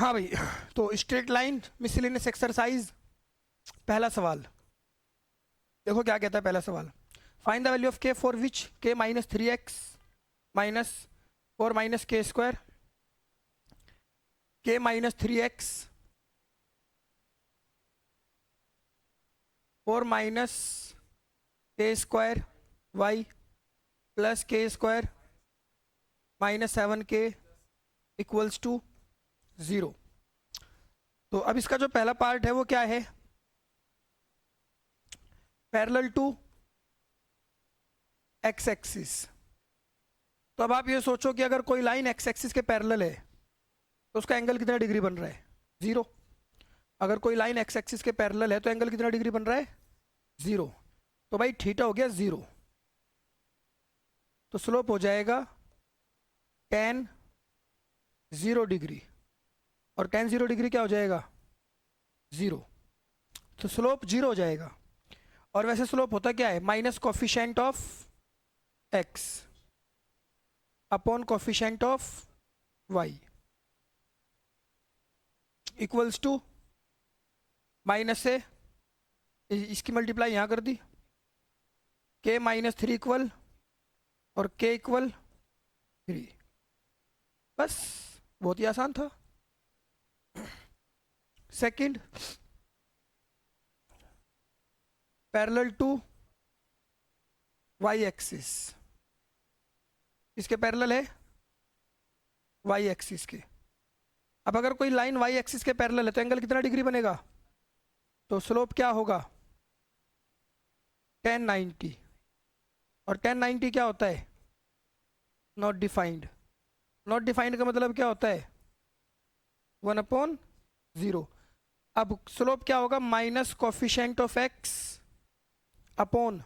हाँ भाई, तो स्ट्रेट लाइन मिसलेनियस एक्सरसाइज, पहला सवाल देखो क्या कहता है। पहला सवाल, find the value of k for which k minus 3x minus 4 minus k square, k minus 3x 4 minus k square y plus k square minus 7k equals to 0। तो अब इसका जो पहला पार्ट है वो क्या है, पैरेलल टू एक्स एक्सिस। तो अब आप ये सोचो कि अगर कोई लाइन एक्स एक्सिस के पैरेलल है तो उसका एंगल कितना डिग्री बन रहा है, 0। अगर कोई लाइन एक्स एक्सिस के पैरेलल है तो एंगल कितना डिग्री बन रहा है, 0। तो भाई थीटा हो गया 0, तो स्लोप हो जाएगा tan 0 डिग्री, और tan 0 डिग्री क्या हो जाएगा, 0। तो स्लोप 0 हो जाएगा। और वैसे स्लोप होता क्या है, minus coefficient of x upon coefficient of y equals to, minus से इसकी मल्टीप्लाई यहाँ कर दी, k माइनस 3 इक्वल और k इक्वल 3। बस, बहुत ही आसान था। Second, parallel to Y axis, इसके पैरेलल है वाई एक्सिस के। अब अगर कोई लाइन वाई एक्सिस के पैरेलल है तो एंगल कितना डिग्री बनेगा, तो स्लोप क्या होगा, tan 90। और tan 90 क्या होता है, नॉट डिफाइंड। नॉट डिफाइंड का मतलब क्या होता है, 1/0। अब स्लोप क्या होगा, minus coefficient of x upon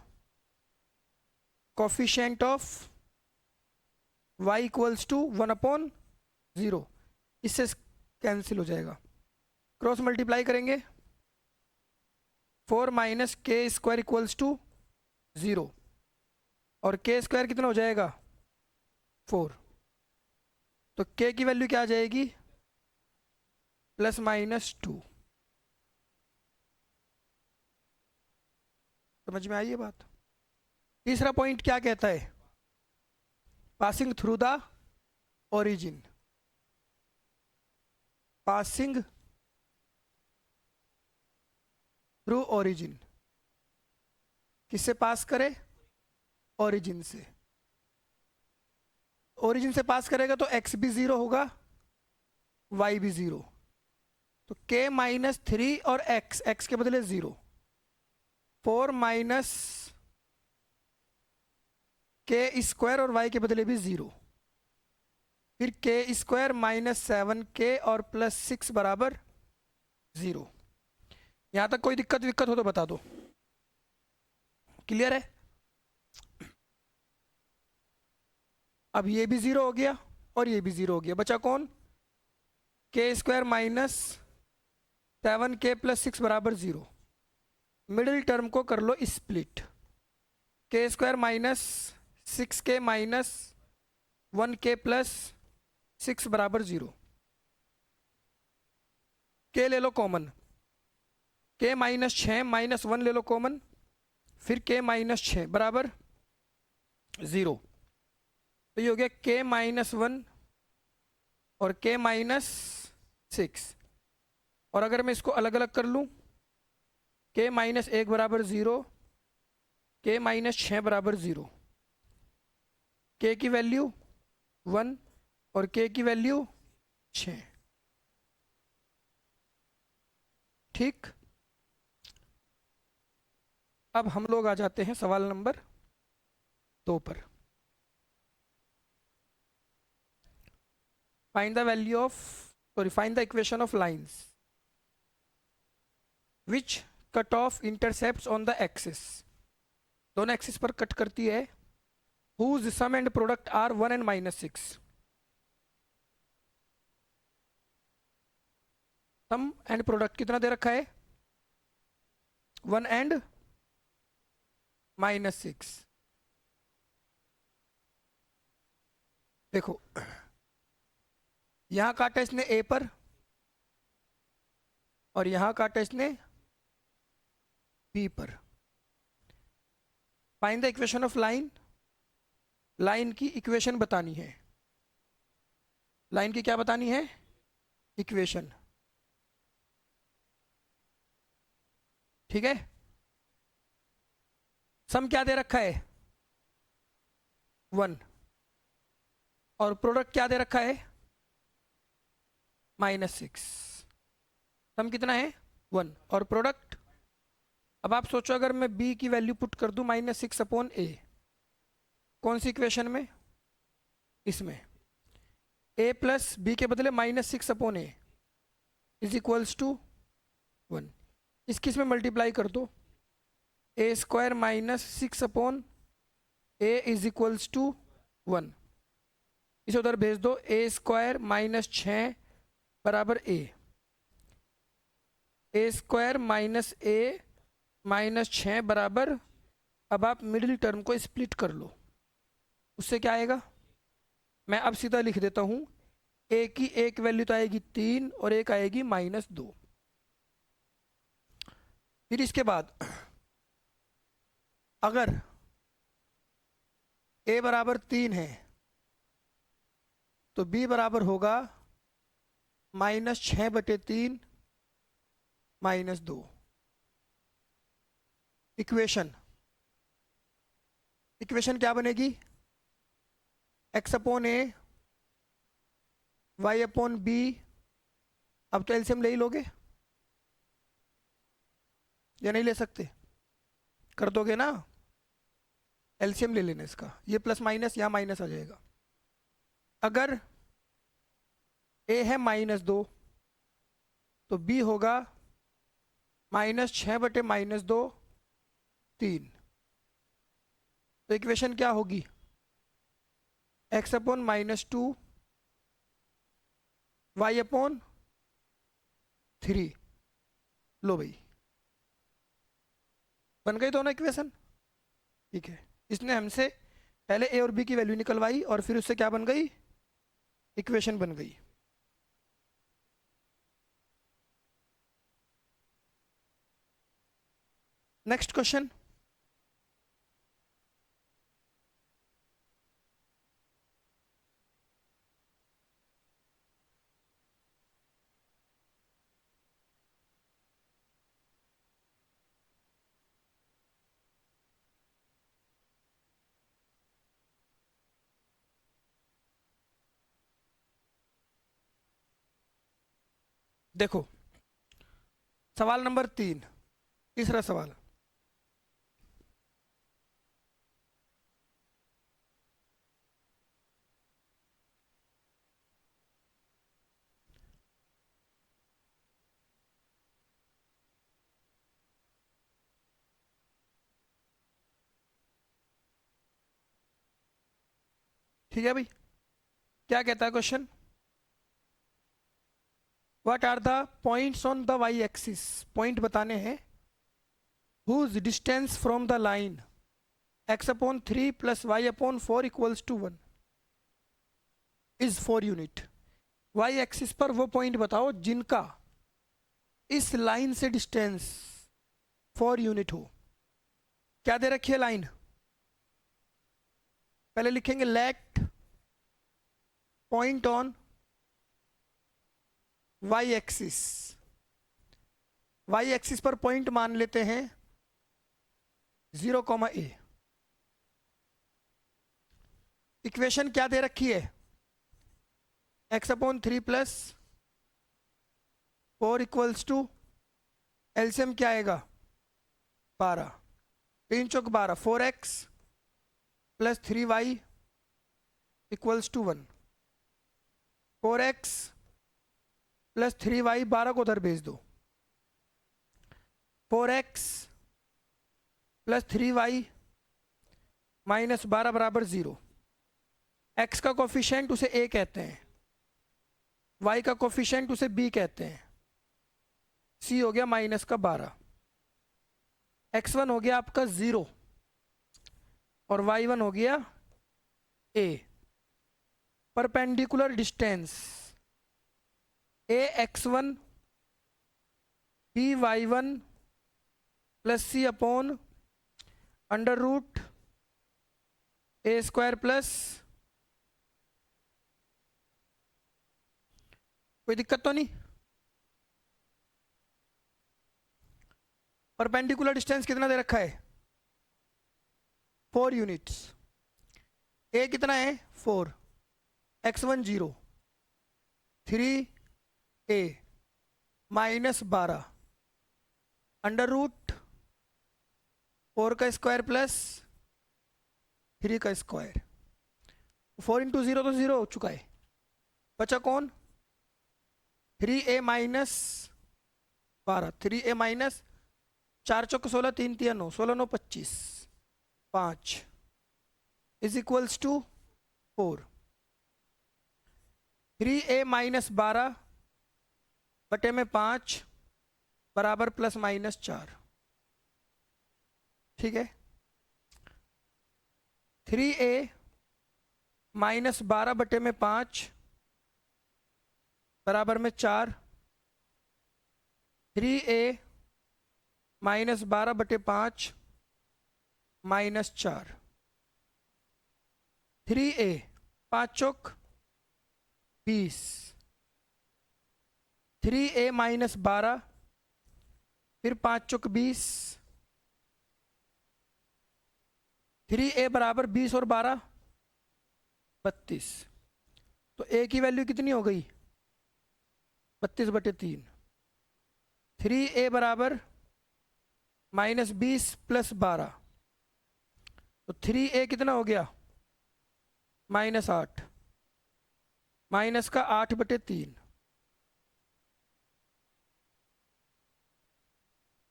coefficient of y equals to 1/0। इससे कैंसिल हो जाएगा, क्रॉस मल्टीप्लाई करेंगे, 4 minus k square equals to 0, और के स्क्वायर कितना हो जाएगा, 4। तो के की वैल्यू क्या आ जाएगी, +-2। समझ में आई ये बात। तीसरा पॉइंट क्या कहता है, passing through the origin. Passing through origin, किससे पास करे, ओरिजिन से। ओरिजिन से पास करेगा तो x भी 0 होगा, y भी 0। तो k माइनस 3 और x के बदले 0, 4 माइनस के स्क्वायर और y के बदले भी 0, फिर के स्क्वायर माइनस 7k और +6 बराबर 0। यहां तक कोई दिक्कत विक्कत हो तो बता दो, क्लियर है। अब ये भी 0 हो गया और ये भी 0 हो गया, बचा कौन, के स्क्वायर माइनस 7k +6 बराबर 0। मिडिल टर्म को कर लो स्प्लिट, के square minus 6k minus 1k +6 बराबर 0। के ले लो कॉमन, के माइनस 6 माइनस 1 ले लो कॉमन, फिर के माइनस 6 बराबर 0। तो ये हो गया के माइनस 1 और के माइनस 6। और अगर मैं इसको अलग अलग कर लूँ, के माइनस 1 बराबर 0, के माइनस 6 बराबर 0, के की वैल्यू 1 और के की वैल्यू 6। ठीक, अब हम लोग आ जाते हैं सवाल नंबर 2 पर। Find the value of, sorry, find the equation of lines which cut off intercept on the axis, दोनों एक्सिस पर कट करती है, whose sum and product are 1 and -6। Sum and product कितना दे रखा है, 1 and -6। देखो, यहां काटा इसने ए पर और यहाँ काटा इसने बी पर। Find the equation of line. Line की इक्वेशन बतानी है। लाइन की क्या बतानी है? इक्वेशन। ठीक है। सम क्या दे रखा है? 1। और प्रोडक्ट क्या दे रखा है? -6। सम कितना है? 1। और प्रोडक्ट, अब आप सोचो अगर मैं b की वैल्यू पुट कर दूं -6/a, कौन सी इक्वेशन में? इसमें। a प्लस बी के बदले -6/a इज इक्वल्स टू 1। किस में मल्टीप्लाई कर दो, a² -6/a is equals to 1। इसे उधर भेज दो, a² -6 बराबर a। a² -a -6 बराबर, अब आप मिडिल टर्म को स्प्लिट कर लो, उससे क्या आएगा? मैं अब सीधा लिख देता हूं, a की एक वैल्यू तो आएगी 3 और एक आएगी -2। फिर इसके बाद अगर a बराबर 3 है तो b बराबर होगा -6/3 -2। इक्वेशन क्या बनेगी? x/a y/b। अब तो एलसीएम ले ही लोगे या नहीं ले सकते? कर दोगे ना? एलसीएम ले लेना इसका, ये प्लस माइनस यहाँ माइनस आ जाएगा। अगर a है -2 तो b होगा -6/-2 3। तो इक्वेशन क्या होगी? x/-2 y/3। लो भाई, बन गई दोनों इक्वेशन। ठीक है, इसने हमसे पहले a और b की वैल्यू निकलवाई और फिर उससे क्या बन गई? इक्वेशन बन गई। Next question. देखो, सवाल नंबर 3, तीसरा सवाल। ठीक है भाई, क्या कहता है question? What are the points on the y axis? Point बताने हैं। Whose distance from the line x/3 + y/4 = 1 is 4 unit. Y axis पर वो पॉइंट बताओ जिनका इस लाइन से डिस्टेंस 4 यूनिट हो। क्या दे रखी है लाइन? पहले लिखेंगे let point on y axis. Y axis पर पॉइंट मान लेते हैं 0, a। इक्वेशन क्या दे रखी है? x/3 + 4 = एलसीएम क्या आएगा? 12। 3 चौक 12, 4x + 3y = 1। 4x + 3y 12 को उधर भेज दो। 4x + 3y - 12 बराबर 0। x का कोफिशिएंट उसे a कहते हैं, y का कोफिशिएंट उसे b कहते हैं। c हो गया -12। x1 हो गया आपका 0 और y1 हो गया a। Perpendicular distance a x1 p y one plus c upon under root a square plus, कोई दिक्कत तो नहीं? परपेंडिकुलर डिस्टेंस कितना दे रखा है? 4 यूनिट्स। ए कितना है? 4, x1 0, 3a minus 12 under root 4 का स्क्वायर प्लस 3 का स्क्वायर। 4 इंटू 0 तो 0 हो चुका है। बचा कौन? 3a माइनस 12, 3a माइनस 4 चौक 16, 3 3 9, 16 9 25, 5 is equals to 4। 3a minus 12 बटे में 5 बराबर प्लस माइनस 4। ठीक है। 3a माइनस 12 बटे में 5 बराबर में 4। 3a माइनस 12 बटे 5 माइनस 4। 3a 5 चौक 20, 3a माइनस 12 फिर 5 चौक 20, 3a बराबर 20 और 12 32। तो a की वैल्यू कितनी हो गई? 32 बटे 3। 3a बराबर माइनस 20 प्लस 12, तो 3a कितना हो गया? माइनस 8, माइनस का 8 बटे 3।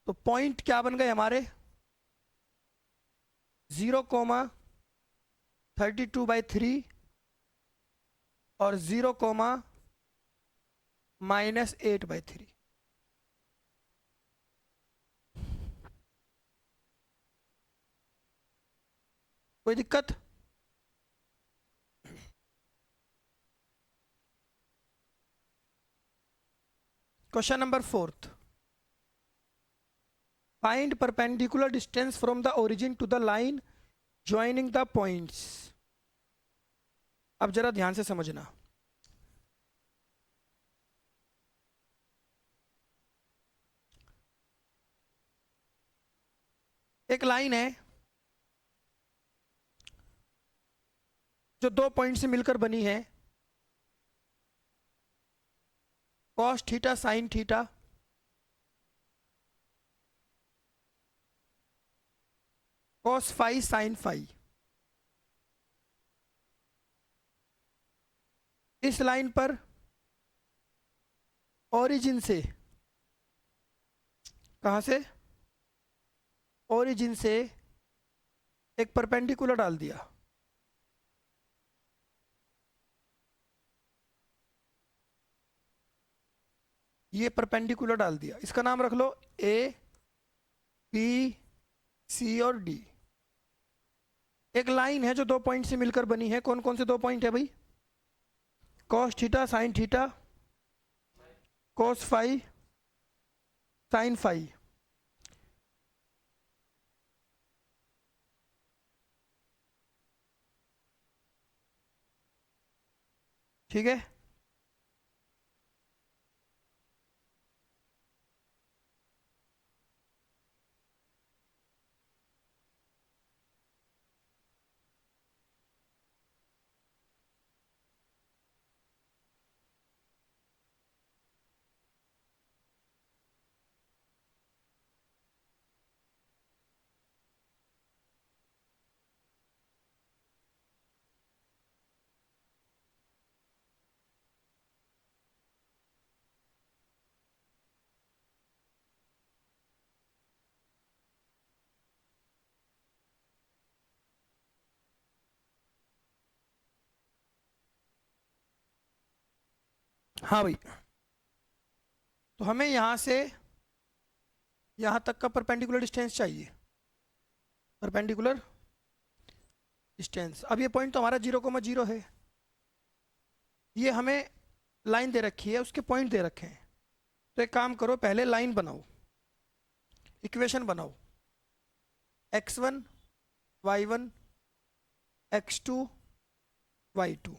तो पॉइंट क्या बन गए हमारे? 0,32/3 और 0,-8/3। कोई दिक्कत? Question number 4th, find perpendicular distance from the origin to the line joining the points. अब जरा ध्यान से समझना। एक लाइन है जो 2 पॉइंट से मिलकर बनी है, cos theta sine theta, cos phi sine phi. इस लाइन पर ओरिजिन से, कहां से? ओरिजिन से एक परपेंडिकुलर डाल दिया। ये परपेंडिकुलर डाल दिया, इसका नाम रख लो ए बी सी और डी। एक लाइन है जो 2 पॉइंट से मिलकर बनी है। कौन कौन से 2 पॉइंट है भाई? Cos theta sine theta, cos phi sine phi. ठीक है। हाँ भाई, तो हमें यहां से यहां तक का परपेंडिकुलर डिस्टेंस चाहिए। परपेंडिकुलर डिस्टेंस, अब ये पॉइंट तो हमारा 0,0 है। ये हमें लाइन दे रखी है, उसके पॉइंट दे रखे हैं। तो एक काम करो, पहले लाइन बनाओ। इक्वेशन बनाओ, x1 y1 x2 y2,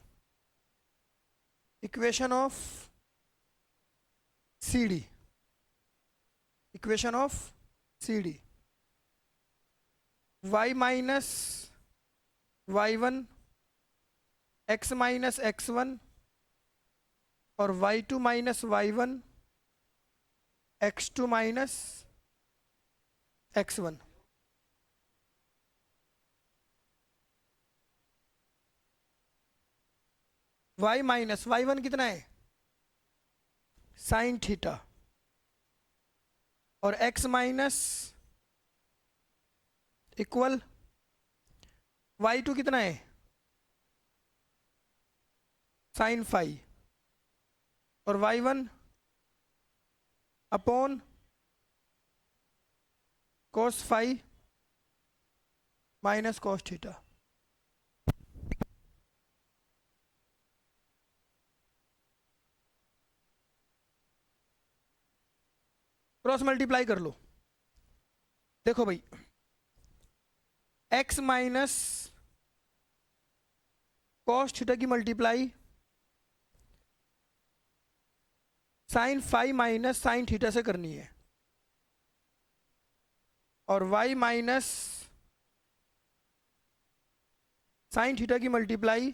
equation of CD, equation of CD, y minus y1 x minus x1 और y2 minus y1 x2 minus x1। y minus y1 कितना है, साइन थीटा, और x माइनस इक्वल y2 कितना है, sine phi, और y1 upon cos phi minus cos theta. Cross multiply कर लो, देखो भाई x माइनस कॉस थीटा की multiply sine phi minus sine theta से करनी है, और y माइनस साइन थीटा की multiply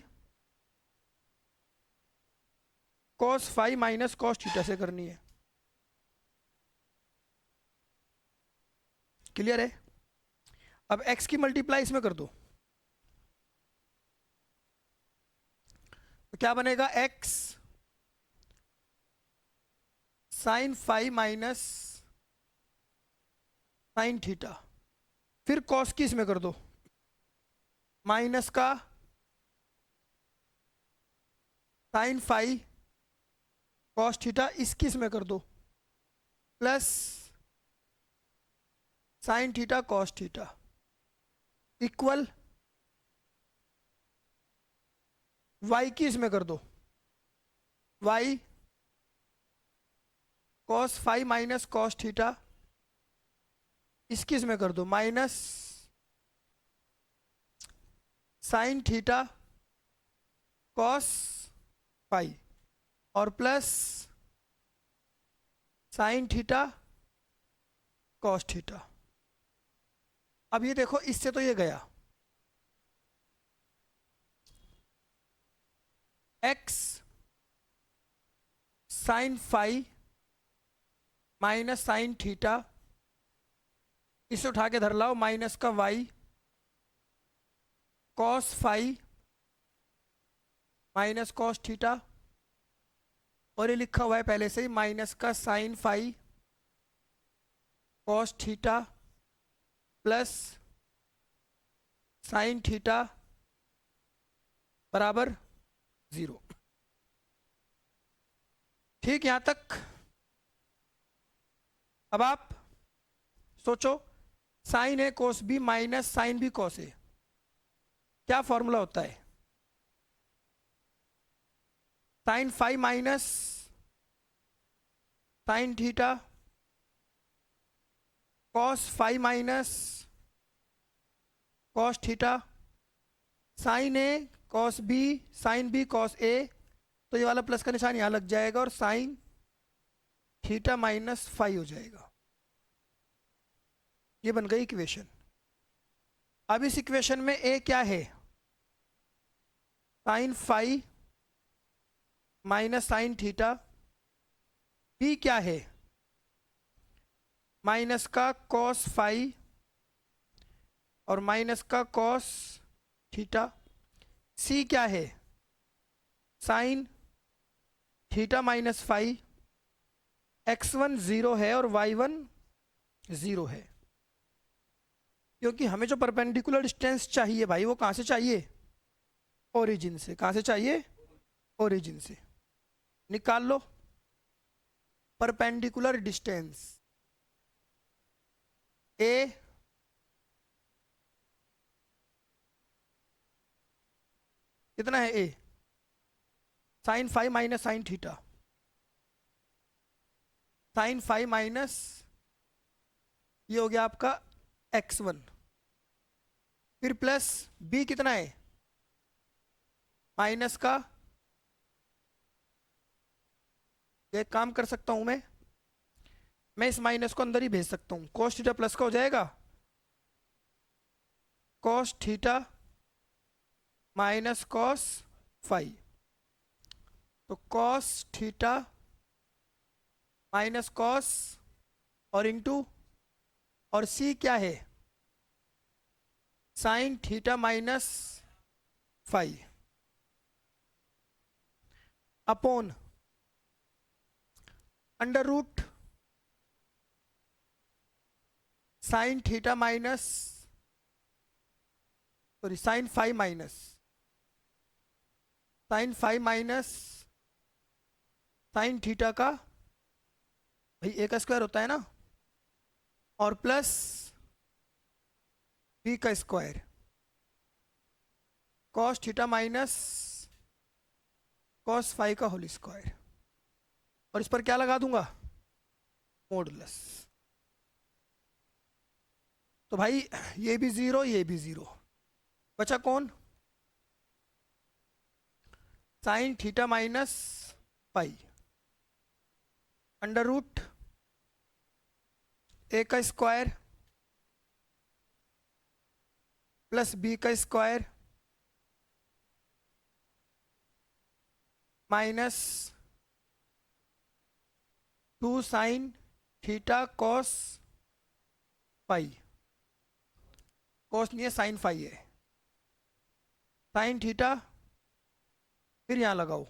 cos phi minus cos theta से करनी है। क्लियर है? अब x की मल्टीप्लाई इसमें कर दो, तो क्या बनेगा, x sine phi minus sine theta, फिर कॉस की इसमें कर दो, माइनस का साइन फाई कॉस थीटा इसकी इसमें कर दो, plus sine theta cos theta equal y की इसमें कर दो, y cos phi minus cos theta इसकी इसमें कर दो, minus sine theta cos phi और plus sine theta cos theta. अब ये देखो, इससे तो ये गया, x sine phi minus sine theta, इसे उठा के धर लाओ, माइनस का y cos phi minus cos theta, और ये लिखा हुआ है पहले से ही माइनस का sine phi cos theta plus sine theta बराबर 0। ठीक, यहां तक? अब आप सोचो, sine A cos B minus sine B cos A, क्या फॉर्मूला होता है, sine phi minus sine theta cos phi minus cos theta, sine A cos B sine B cos A, तो ये वाला प्लस का निशान यहां लग जाएगा और साइन थीटा माइनस फाई हो जाएगा। ये बन गई इक्वेशन। अब इस इक्वेशन में ए क्या है, sine phi minus sine theta, B क्या है, माइनस का कॉस फाई और माइनस का कॉस थीटा, सी क्या है, sine theta minus phi, x1 0 है और y1 0 है, क्योंकि हमें जो परपेंडिकुलर डिस्टेंस चाहिए भाई वो कहाँ से चाहिए, ओरिजिन से। कहाँ से चाहिए, ओरिजिन से। निकाल लो परपेंडिकुलर डिस्टेंस, ए कितना है, a sine phi minus sine theta, sine phi minus ये हो गया आपका x1, फिर प्लस b कितना है माइनस का, एक काम कर सकता हूं मैं इस माइनस को अंदर ही भेज सकता हूं, cos थीटा प्लस का हो जाएगा cos theta minus cos phi, तो cos थीटा माइनस cos और इंटू, और c क्या है sine theta minus phi upon under root sine theta minus, sorry sine phi minus sine theta का भाई ए का स्क्वायर होता है ना, और प्लस बी का square cos theta minus cos phi का होल स्क्वायर, और इस पर क्या लगा दूंगा मॉडुलस। तो भाई ये भी जीरो ये भी जीरो, बचा कौन sine theta minus pi under root a का स्क्वायर प्लस बी का square minus 2 sine theta cos phi, cos नहीं है साइन फाई है, साइन थीटा, फिर यहां लगाओ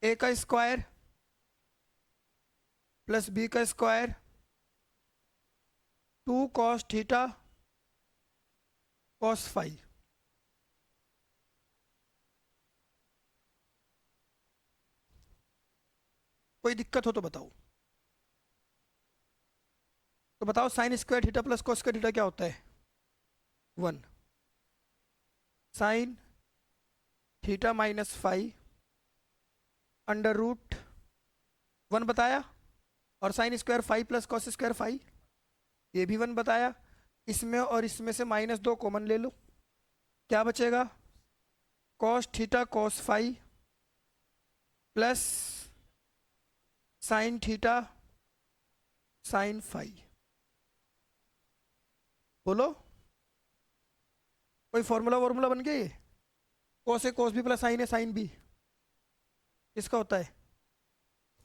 ए का स्क्वायर प्लस बी का square 2 cos theta cos phi, कोई दिक्कत हो तो बताओ। तो बताओ sine square theta plus cos square theta क्या होता है 1, sine theta minus phi under root 1 बताया, और sine square phi plus cos square phi ये भी 1 बताया, इसमें और इसमें से -2 कॉमन ले लो, क्या बचेगा cos theta cos phi plus sine theta sine phi, बोलो कोई फॉर्मूला बन गया ये, cos A cos B plus sine A sine B इसका होता है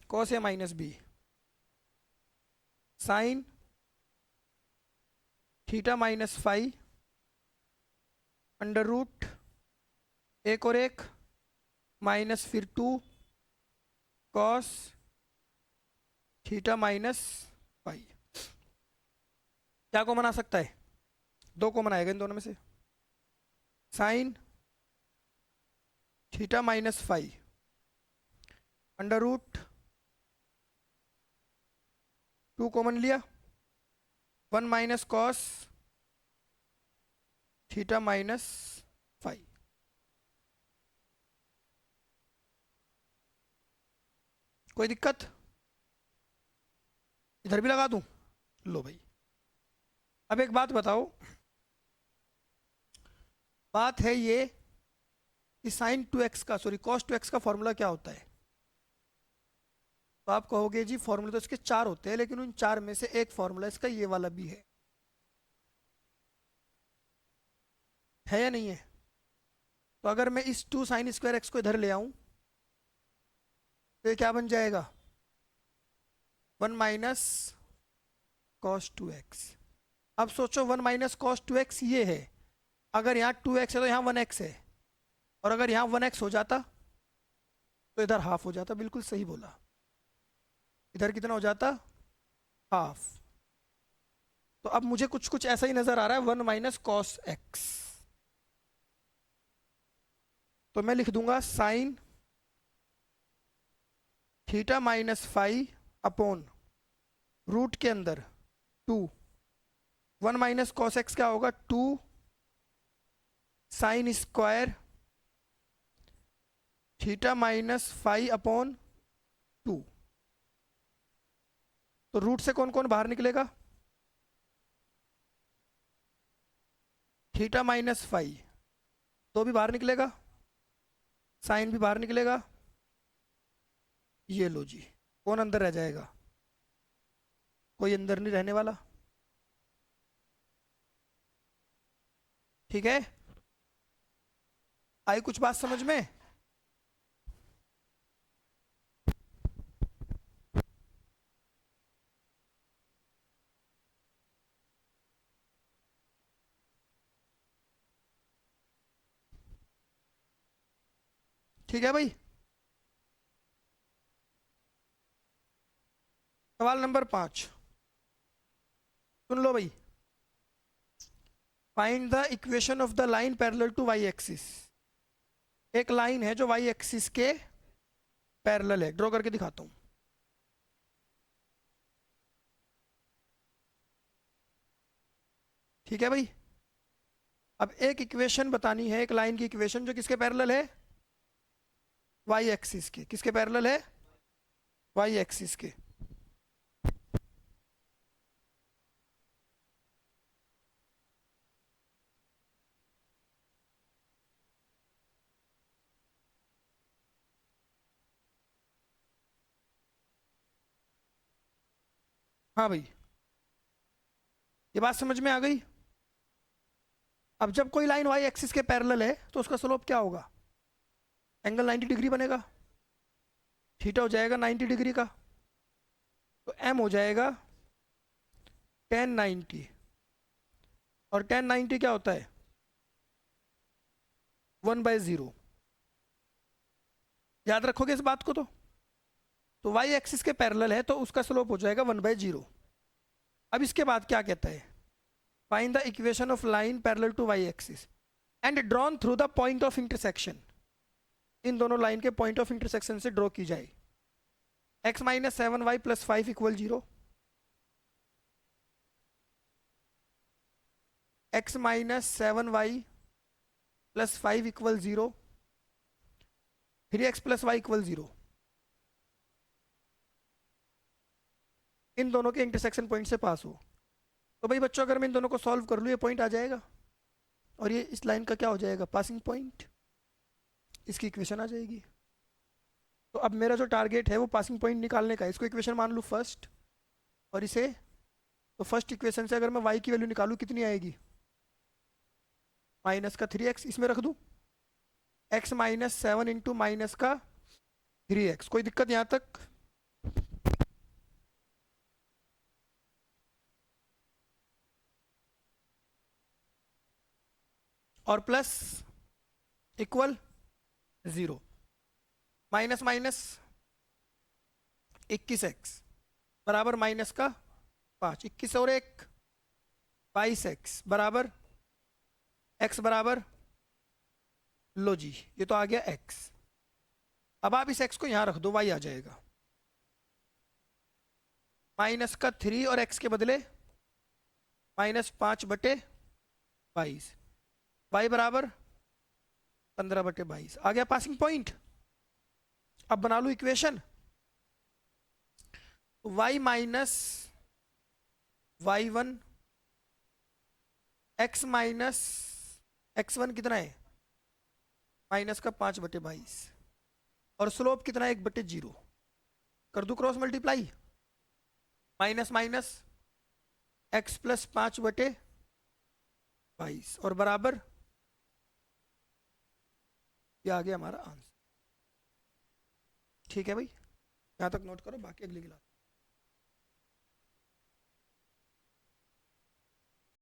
cos A minus B sine theta minus phi under root एक और एक माइनस फिर 2 कॉस थीटा माइनस फाई, क्या कॉमन आ सकता है 2 कॉमन आएगा इन दोनों में से, sine theta minus phi under root 2 common लिया 1 minus cos theta minus phi, कोई दिक्कत, इधर भी लगा दूं, लो भाई। अब एक बात बताओ, बात है ये कि साइन 2x का सॉरी कॉस 2x का फॉर्मूला क्या होता है, तो आप कहोगे जी फॉर्मूले तो इसके 4 होते हैं, लेकिन उन 4 में से एक फॉर्मूला इसका ये वाला भी है या नहीं है। तो अगर मैं इस 2 साइन स्क्वायर एक्स को इधर ले आऊं तो ये क्या बन जाएगा 1 माइनस कॉस 2x। अब सोचो 1 माइनस कॉस 2x ये है, अगर यहाँ 2x है तो यहाँ 1x है, और अगर यहाँ 1x हो जाता तो इधर हाफ हो जाता, बिल्कुल सही बोला, इधर कितना हो जाता हाफ। तो अब मुझे कुछ कुछ ऐसा ही नजर आ रहा है 1 माइनस कॉस एक्स, तो मैं लिख दूंगा sine theta minus phi upon root के अंदर 2, 1 माइनस कॉस एक्स क्या होगा 2 sine square theta minus phi upon 2, तो रूट से कौन कौन बाहर निकलेगा? थीटा माइनस फाई, तो भी बाहर निकलेगा, साइन भी बाहर निकलेगा। ये लो जी, कौन अंदर रह जाएगा? कोई अंदर नहीं रहने वाला। ठीक है, आई कुछ बात समझ में? ठीक है भाई। सवाल नंबर 5 सुन लो भाई। Find the equation of the line parallel to Y axis. एक लाइन है जो वाई एक्सिस के पैरेलल है, ड्रॉ करके दिखाता हूं। ठीक है भाई। अब एक इक्वेशन बतानी है, एक लाइन की इक्वेशन जो किसके पैरेलल है? वाई एक्सिस के। किसके पैरेलल है? वाई एक्सिस के। हाँ भाई, ये बात समझ में आ गई? अब जब कोई लाइन वाई एक्सिस के पैरेलल है तो उसका स्लोप क्या होगा? एंगल 90 डिग्री बनेगा। थीटा हो जाएगा 90 डिग्री का, तो एम हो जाएगा tan 90। और tan 90 क्या होता है? 1/0। याद रखोगे इस बात को? तो वाई एक्सिस के पैरेलल है तो उसका स्लोप हो जाएगा 1/0। अब इसके बाद क्या कहता है? Find the equation of line parallel to Y axis and drawn through the point of intersection. इन दोनों लाइन के पॉइंट ऑफ इंटरसेक्शन से ड्रॉ की जाए। x minus 7y plus 5 equal 0। x minus 7y plus 5 equal 0। 3x plus Y equal 0। इन दोनों के intersection point से पास हो। तो भाई बच्चों, अगर मैं इन दोनों को सॉल्व कर लूँ, ये पॉइंट आ जाएगा और ये इस लाइन का क्या हो जाएगा? Passing point. इसकी इक्वेशन आ जाएगी। तो अब मेरा जो टारगेट है वो पासिंग पॉइंट निकालने का है। इसको इक्वेशन मान लूँ फर्स्ट, और इसे, तो फर्स्ट इक्वेशन से अगर मैं y की वैल्यू निकालूँ कितनी आएगी? माइनस का 3x इसमें रख दूँ। x माइनस 7 इंटू माइनस का 3x। कोई दिक्कत यहाँ तक? और plus equal 0। Minus minus 21x बराबर माइनस का 5। 21 और 1 22x बराबर x बराबर, लो जी ये तो आ गया x। अब आप इस x को यहां रख दो, y आ जाएगा माइनस का 3 और x के बदले -5/22। y बराबर 15/22 आ गया पासिंग पॉइंट। अब बना लूं equation. y minus y1 x minus x1 कितना है? माइनस का 5/22। और स्लोप कितना है? 1/0। कर दूं cross multiply. Minus minus x plus 5/22 और बराबर, ये आ गया हमारा आंसर। ठीक है भाई, यहाँ तक नोट करो, बाकी अगली क्लास।